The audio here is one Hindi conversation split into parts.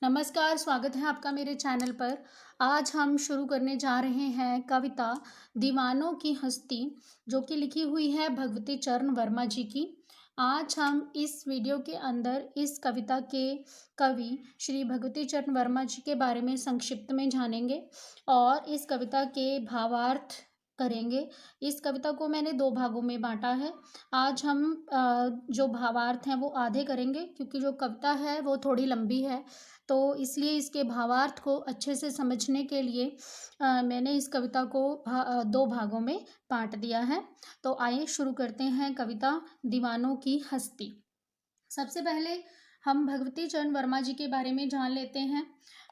नमस्कार, स्वागत है आपका मेरे चैनल पर। आज हम शुरू करने जा रहे हैं कविता दीवानों की हस्ती, जो कि लिखी हुई है भगवती चरण वर्मा जी की। आज हम इस वीडियो के अंदर इस कविता के कवि श्री भगवती चरण वर्मा जी के बारे में संक्षिप्त में जानेंगे और इस कविता के भावार्थ करेंगे। इस कविता को मैंने 2 भागों में बाँटा है। आज हम जो भावार्थ हैं वो आधे करेंगे, क्योंकि जो कविता है वो थोड़ी लंबी है। तो इसलिए इसके भावार्थ को अच्छे से समझने के लिए मैंने इस कविता को 2 भागों में बाँट दिया है। तो आइए शुरू करते हैं कविता दीवानों की हस्ती। सबसे पहले हम भगवती चरण वर्मा जी के बारे में जान लेते हैं।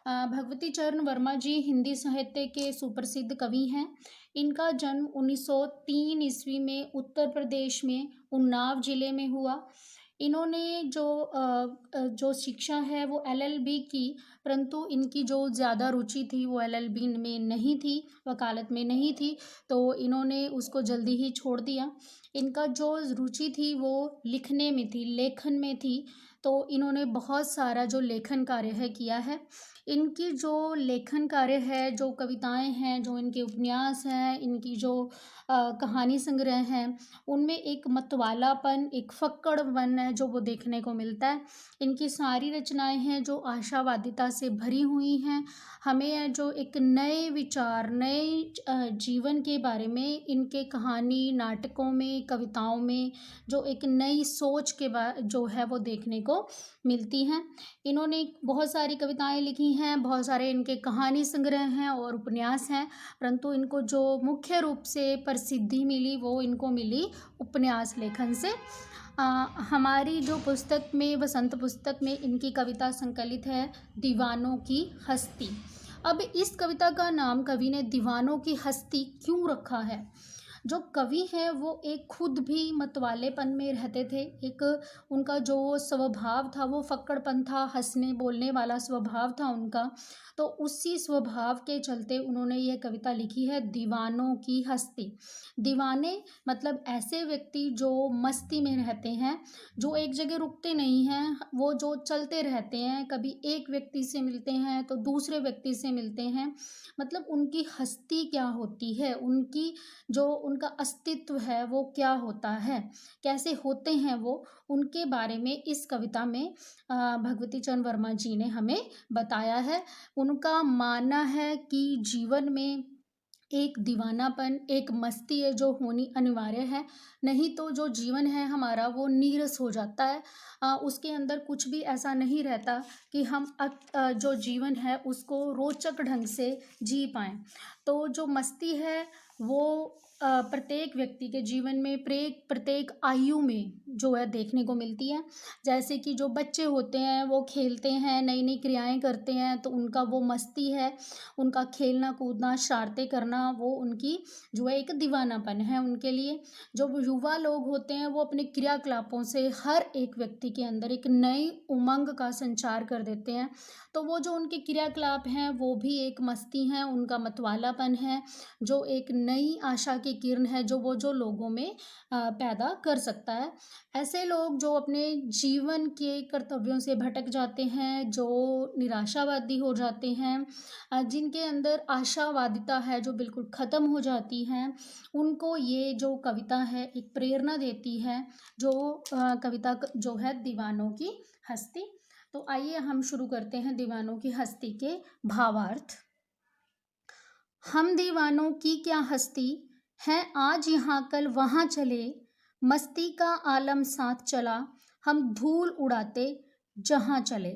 भगवती चरण वर्मा जी हिंदी साहित्य के सुप्रसिद्ध कवि हैं। इनका जन्म 1903 ईस्वी में उत्तर प्रदेश में उन्नाव जिले में हुआ। इन्होंने जो शिक्षा है वो एलएलबी की, परंतु इनकी जो ज़्यादा रुचि थी वो एलएलबी में नहीं थी, वकालत में नहीं थी, तो इन्होंने उसको जल्दी ही छोड़ दिया। इनका जो रुचि थी वो लिखने में थी, लेखन में थी, तो इन्होंने बहुत सारा जो लेखन कार्य है किया है। इनकी जो लेखन कार्य है, जो कविताएं हैं, जो इनके उपन्यास हैं, इनकी जो कहानी संग्रह हैं, उनमें एक मतवालापन, एक फक्कड़पन है जो वो देखने को मिलता है। इनकी सारी रचनाएं हैं जो आशावादिता से भरी हुई हैं। हमें जो एक नए विचार, नए जीवन के बारे में इनके कहानी, नाटकों में, कविताओं में जो एक नई सोच के जो है वो देखने को मिलती हैं। इन्होंने बहुत सारी कविताएं लिखी हैं, बहुत सारे इनके कहानी संग्रह हैं और उपन्यास हैं, परंतु इनको जो मुख्य रूप से प्रसिद्धि मिली वो इनको मिली उपन्यास लेखन से। हमारी जो पुस्तक में, वसंत पुस्तक में इनकी कविता संकलित है दीवानों की हस्ती। अब इस कविता का नाम कवि ने दीवानों की हस्ती क्यों रखा है? जो कवि हैं वो एक खुद भी मतवालेपन में रहते थे। एक उनका जो स्वभाव था वो फक्कड़पन था, हंसने बोलने वाला स्वभाव था उनका। तो उसी स्वभाव के चलते उन्होंने ये कविता लिखी है दीवानों की हस्ती। दीवाने मतलब ऐसे व्यक्ति जो मस्ती में रहते हैं, जो एक जगह रुकते नहीं हैं, वो जो चलते रहते हैं, कभी एक व्यक्ति से मिलते हैं तो दूसरे व्यक्ति से मिलते हैं। मतलब उनकी हस्ती क्या होती है, उनकी जो उनका अस्तित्व है वो क्या होता है, कैसे होते हैं वो, उनके बारे में इस कविता में भगवती चरण वर्मा जी ने हमें बताया है। उनका मानना है कि जीवन में एक दीवानापन, एक मस्ती है जो होनी अनिवार्य है, नहीं तो जो जीवन है हमारा वो नीरस हो जाता है। उसके अंदर कुछ भी ऐसा नहीं रहता कि हम जो जीवन है उसको रोचक ढंग से जी पाएँ। तो जो मस्ती है वो प्रत्येक व्यक्ति के जीवन में, प्रत्येक आयु में जो है देखने को मिलती है। जैसे कि जो बच्चे होते हैं वो खेलते हैं, नई-नई क्रियाएँ करते हैं, तो उनका वो मस्ती है, उनका खेलना कूदना, शरारतें करना, वो उनकी जो है एक दीवानापन है उनके लिए। जो युवा लोग होते हैं वो अपने क्रियाकलापों से हर एक व्यक्ति के अंदर एक नई उमंग का संचार कर देते हैं। तो वो जो उनके क्रियाकलाप हैं वो भी एक मस्ती हैं, उनका मतवालापन है, जो एक नई आशा की किरण है जो लोगों में पैदा कर सकता है। ऐसे लोग जो अपने जीवन के कर्तव्यों से भटक जाते हैं, जो निराशावादी हो जाते हैं, जिनके अंदर आशावादिता है जो बिल्कुल ख़त्म हो जाती है, उनको ये जो कविता है एक प्रेरणा देती है, जो कविता जो है दीवानों की हस्ती। तो आइए हम शुरू करते हैं दीवानों की हस्ती के भावार्थ। हम दीवानों की क्या हस्ती है, आज यहाँ कल वहाँ चले, मस्ती का आलम साथ चला, हम धूल उड़ाते जहाँ चले।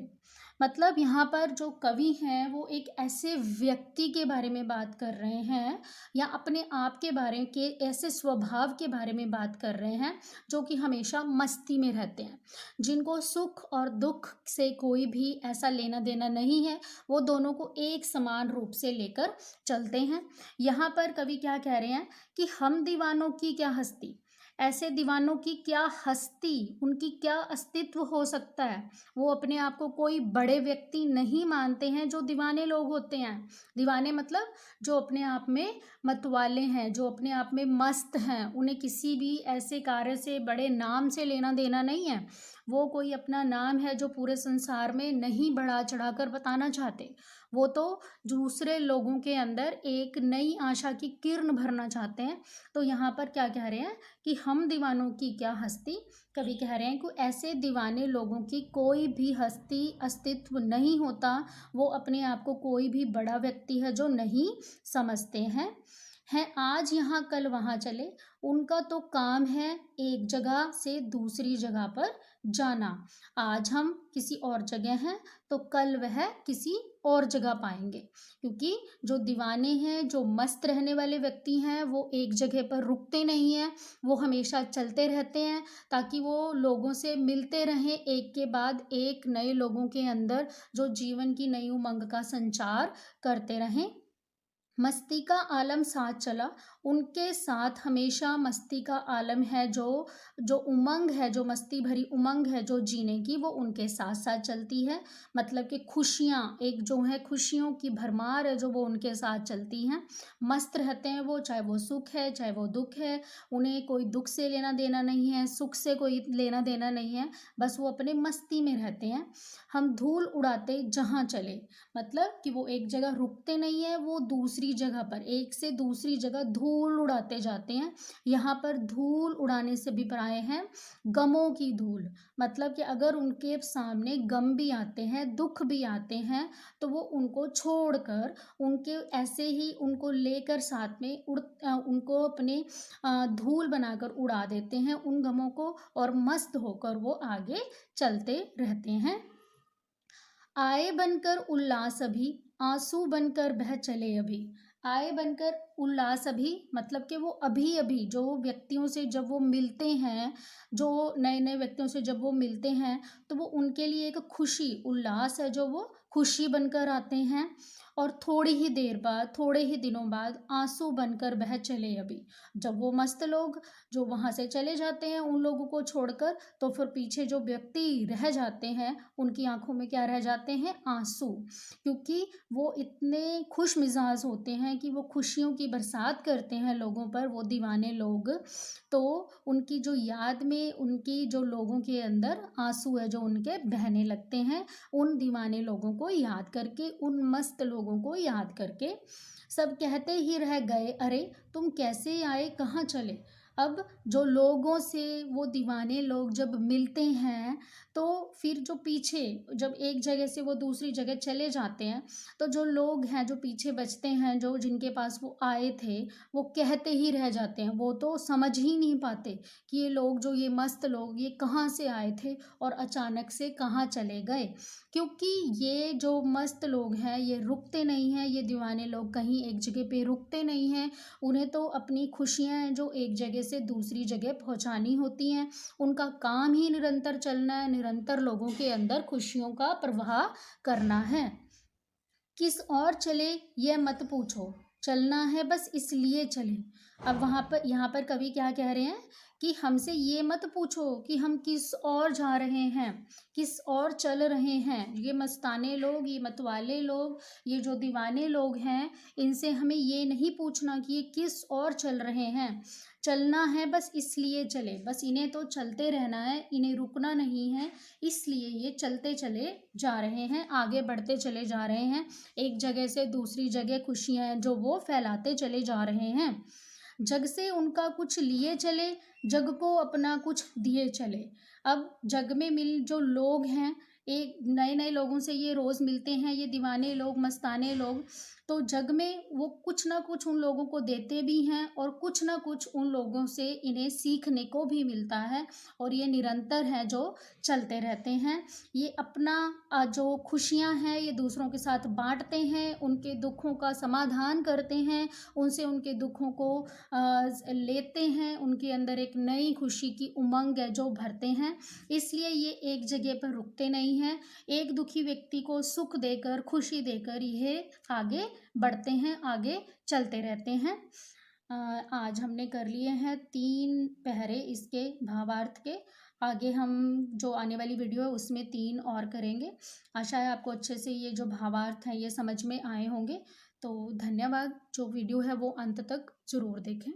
मतलब यहाँ पर जो कवि हैं वो एक ऐसे व्यक्ति के बारे में बात कर रहे हैं, या अपने आप के बारे के ऐसे स्वभाव के बारे में बात कर रहे हैं जो कि हमेशा मस्ती में रहते हैं, जिनको सुख और दुख से कोई भी ऐसा लेना देना नहीं है, वो दोनों को एक समान रूप से लेकर चलते हैं। यहाँ पर कवि क्या कह रहे हैं कि हम दीवानों की क्या हस्ती, ऐसे दीवानों की क्या हस्ती, उनकी क्या अस्तित्व हो सकता है। वो अपने आप को कोई बड़े व्यक्ति नहीं मानते हैं जो दीवाने लोग होते हैं। दीवाने मतलब जो अपने आप में मतवाले हैं, जो अपने आप में मस्त हैं, उन्हें किसी भी ऐसे कार्य से, बड़े नाम से लेना देना नहीं है। वो कोई अपना नाम है जो पूरे संसार में नहीं बढ़ा चढ़ाकर बताना चाहते, वो तो दूसरे लोगों के अंदर एक नई आशा की किरण भरना चाहते हैं। तो यहाँ पर क्या कह रहे हैं कि हम दीवानों की क्या हस्ती, कवि कह रहे हैं कि ऐसे दीवाने लोगों की कोई भी हस्ती अस्तित्व नहीं होता, वो अपने आप को कोई भी बड़ा व्यक्ति है जो नहीं समझते हैं आज यहाँ कल वहाँ चले, उनका तो काम है एक जगह से दूसरी जगह पर जाना। आज हम किसी और जगह हैं तो कल वह किसी और जगह पाएंगे, क्योंकि जो दीवाने हैं, जो मस्त रहने वाले व्यक्ति हैं, वो एक जगह पर रुकते नहीं हैं, वो हमेशा चलते रहते हैं ताकि वो लोगों से मिलते रहें, एक के बाद एक नए लोगों के अंदर जो जीवन की नई उमंग का संचार करते रहें। मस्ती का आलम साथ चला, उनके साथ हमेशा मस्ती का आलम है, जो जो उमंग है, जो मस्ती भरी उमंग है जो जीने की, वो उनके साथ साथ चलती है। मतलब कि खुशियाँ एक जो है, खुशियों की भरमार है जो वो उनके साथ चलती हैं। मस्त रहते हैं वो, चाहे वो सुख है चाहे वो दुख है, उन्हें कोई दुख से लेना देना नहीं है, सुख से कोई लेना देना नहीं है, बस वो अपने मस्ती में रहते हैं। हम धूल उड़ाते जहाँ चले, मतलब कि वो एक जगह रुकते नहीं है, वो दूसरी जगह पर एक से दूसरी जगह धूल उड़ाते जाते हैं। यहाँ पर धूल उड़ाने से भी पराए हैं गमों की धूल, मतलब कि अगर उनके सामने गम भी आते हैं, दुख भी आते हैं, तो वो उनको छोड़कर उनके ऐसे ही उनको लेकर साथ में उनको अपने धूल बनाकर उड़ा देते हैं उन गमों को, और मस्त होकर वो आगे चलते रहते हैं। आए बनकर उल्लास अभी, आंसू बनकर बह चले अभी। आए बनकर उल्लास अभी, मतलब कि वो अभी अभी जो व्यक्तियों से जब वो मिलते हैं, जो नए नए व्यक्तियों से जब वो मिलते हैं, तो वो उनके लिए एक खुशी उल्लास है जो वो खुशी बनकर आते हैं। और थोड़ी ही देर बाद, थोड़े ही दिनों बाद आंसू बनकर बह चले अभी। जब वो मस्त लोग जो वहाँ से चले जाते हैं उन लोगों को छोड़कर, तो फिर पीछे जो व्यक्ति रह जाते हैं उनकी आंखों में क्या रह जाते हैं, आंसू, क्योंकि वो इतने खुश मिजाज होते हैं कि वो खुशियों की बरसात करते हैं लोगों पर, वो दीवाने लोग। तो उनकी जो याद में उनकी जो लोगों के अंदर आंसू है जो उनके बहने लगते हैं, उन दीवाने लोगों को याद करके, उन मस्त लोगों को याद करके। सब कहते ही रह गए अरे तुम कैसे आए कहाँ चले। अब जो लोगों से वो दीवाने लोग जब मिलते हैं, तो फिर जो पीछे जब एक जगह से वो दूसरी जगह चले जाते हैं, तो जो लोग हैं जो पीछे बचते हैं, जो जिनके पास वो आए थे, वो कहते ही रह जाते हैं, वो तो समझ ही नहीं पाते कि ये लोग जो ये मस्त लोग ये कहाँ से आए थे और अचानक से कहाँ चले गए। क्योंकि ये जो मस्त लोग हैं ये रुकते नहीं हैं, ये दीवाने लोग कहीं एक जगह पे रुकते नहीं हैं, उन्हें तो अपनी खुशियाँ हैं जो एक जगह से दूसरी जगह पहुंचानी होती हैं। उनका काम ही निरंतर चलना है, निरंतर लोगों के अंदर खुशियों का प्रवाह करना है। किस और चले यह मत पूछो, चलना है बस इसलिए चले। अब वहाँ पर यहाँ पर कवि क्या कह रहे हैं कि हमसे ये मत पूछो कि हम किस और जा रहे हैं, किस और चल रहे हैं। ये मस्ताने लोग, ये मतवाले लोग, ये जो दीवाने लोग हैं, इनसे हमें ये नहीं पूछना कि ये किस और चल रहे हैं। चलना है बस इसलिए चले, बस इन्हें तो चलते रहना है, इन्हें रुकना नहीं है, इसलिए ये चलते चले जा रहे हैं, आगे बढ़ते चले जा रहे हैं, एक जगह से दूसरी जगह खुशियाँ जो वो फैलाते चले जा रहे हैं। जग से उनका कुछ लिए चले, जग को अपना कुछ दिए चले। अब जग में मिल जो लोग हैं, एक नए नए लोगों से ये रोज़ मिलते हैं, ये दीवाने लोग, मस्ताने लोग, तो जग में वो कुछ ना कुछ उन लोगों को देते भी हैं और कुछ ना कुछ उन लोगों से इन्हें सीखने को भी मिलता है, और ये निरंतर है जो चलते रहते हैं। ये अपना जो खुशियाँ हैं ये दूसरों के साथ बांटते हैं, उनके दुखों का समाधान करते हैं, उनसे उनके दुखों को लेते हैं, उनके अंदर एक नई खुशी की उमंग है जो भरते हैं। इसलिए ये एक जगह पर रुकते नहीं हैं, एक दुखी व्यक्ति को सुख देकर, खुशी देकर ये आगे बढ़ते हैं, आगे चलते रहते हैं। आज हमने कर लिए हैं 3 पहरे इसके भावार्थ के। आगे हम जो आने वाली वीडियो है उसमें 3 और करेंगे। आशा है आपको अच्छे से ये जो भावार्थ हैं ये समझ में आए होंगे। तो धन्यवाद, जो वीडियो है वो अंत तक ज़रूर देखें।